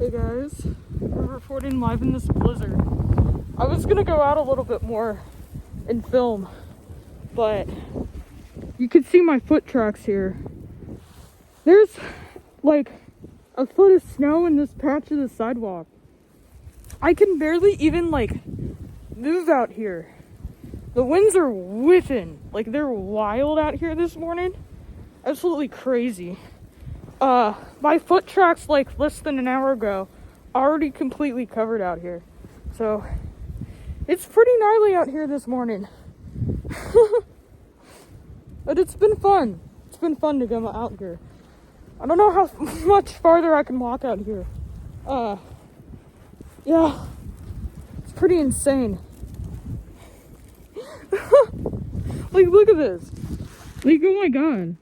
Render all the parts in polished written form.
Hey guys, we're recording live in this blizzard. I was gonna go out a little bit more and film, but you can see my foot tracks here. There's like a foot of snow in this patch of the sidewalk. I can barely even move out here. The winds are whipping, like they're wild out here this morning. Absolutely crazy. My foot tracks like less than an hour ago already completely covered out here. So it's pretty gnarly out here this morning. But it's been fun. It's been fun to go out here. I don't know how much farther I can walk out here. Yeah, it's pretty insane. Like, look at this. Like, oh my god.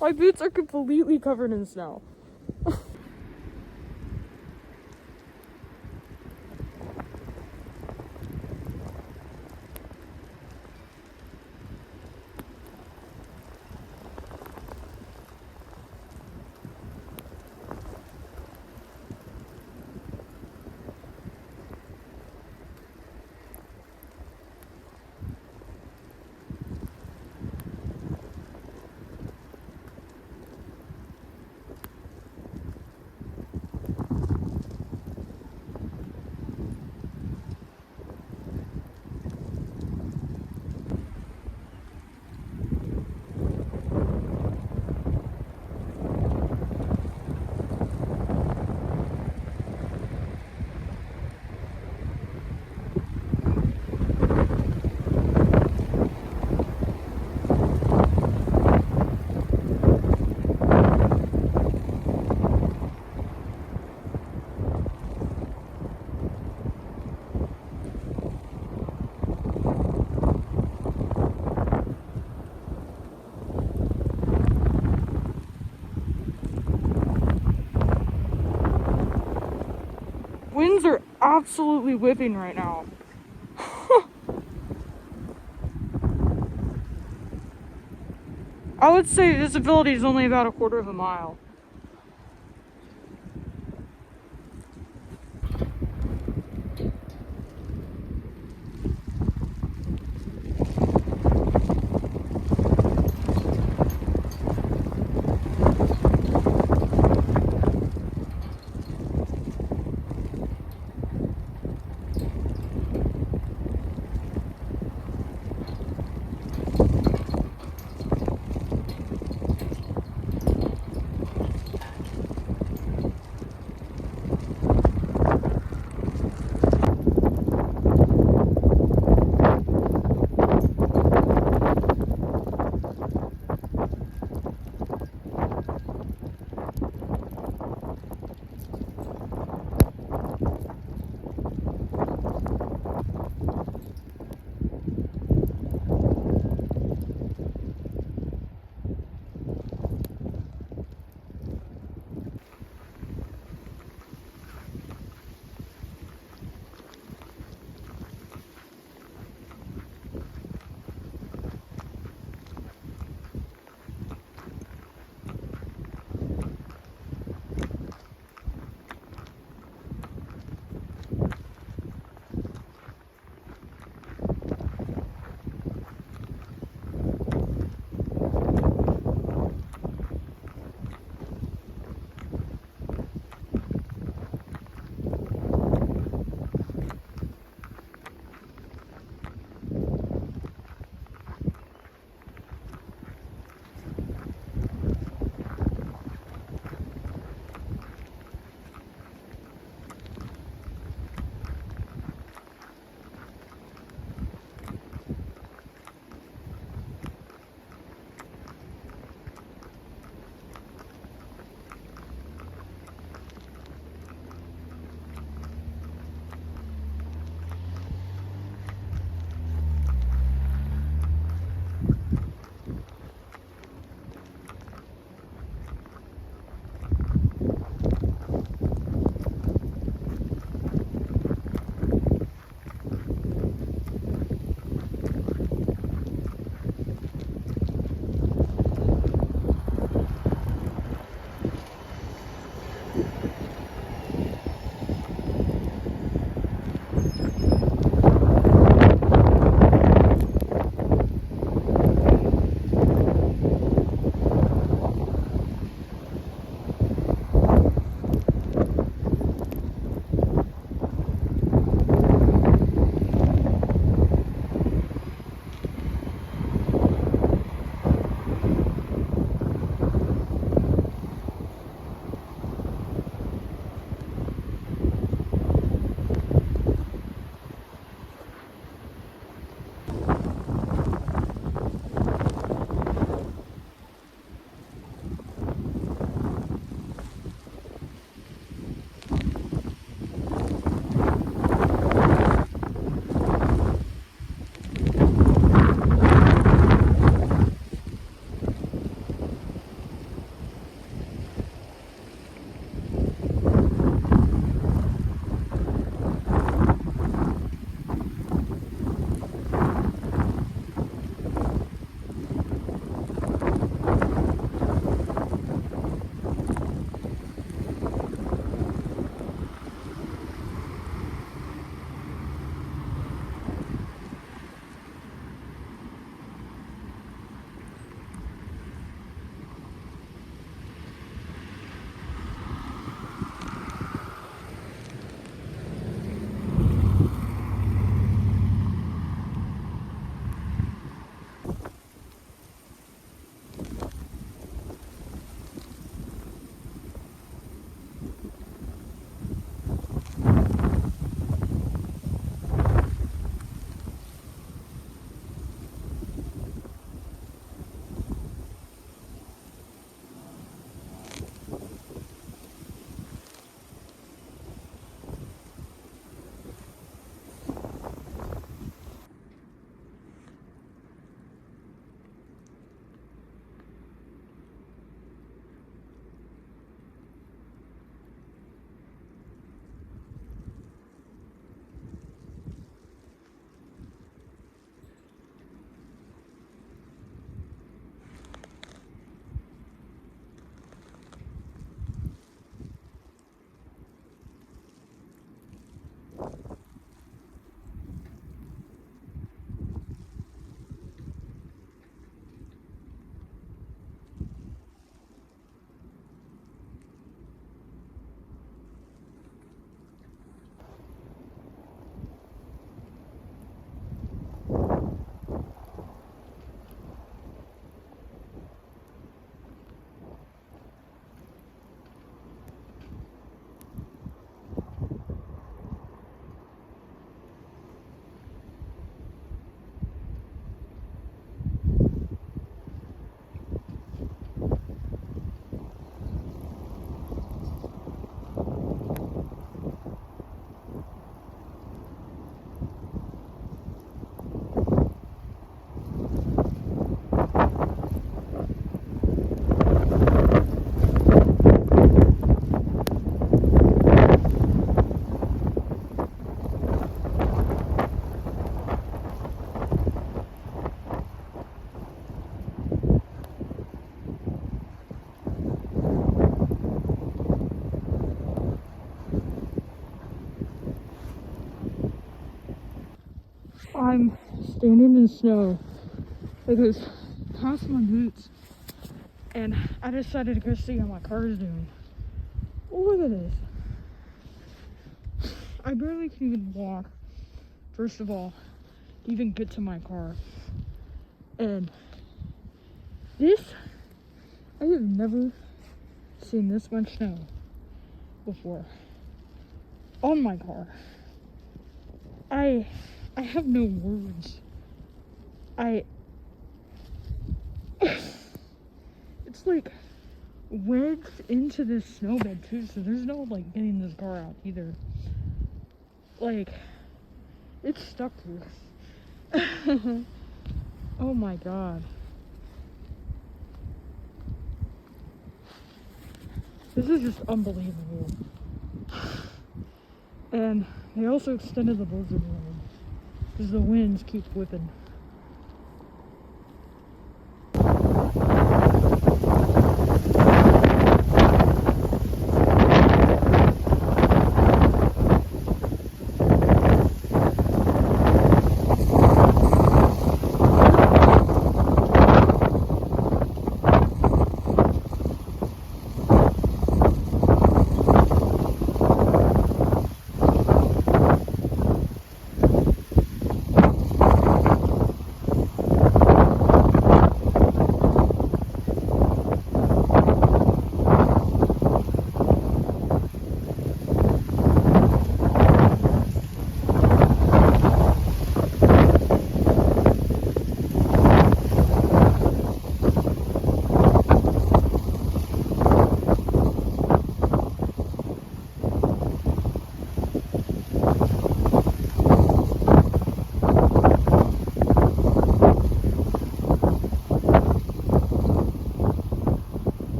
My boots are completely covered in snow. Winds are absolutely whipping right now. I would say visibility is only about a quarter of a mile. I'm standing in snow. It goes past my boots. And I decided to go see how my car is doing. Oh, look at this. I barely can even walk, first of all, to even get to my car. And this, I have never seen this much snow before on my car. I have no words. It's like wedged into this snowbed too, so there's no like getting this car out either. Like, it's stuck here. Oh my god. This is just unbelievable. And they also extended the blizzard warning because the winds keep whipping.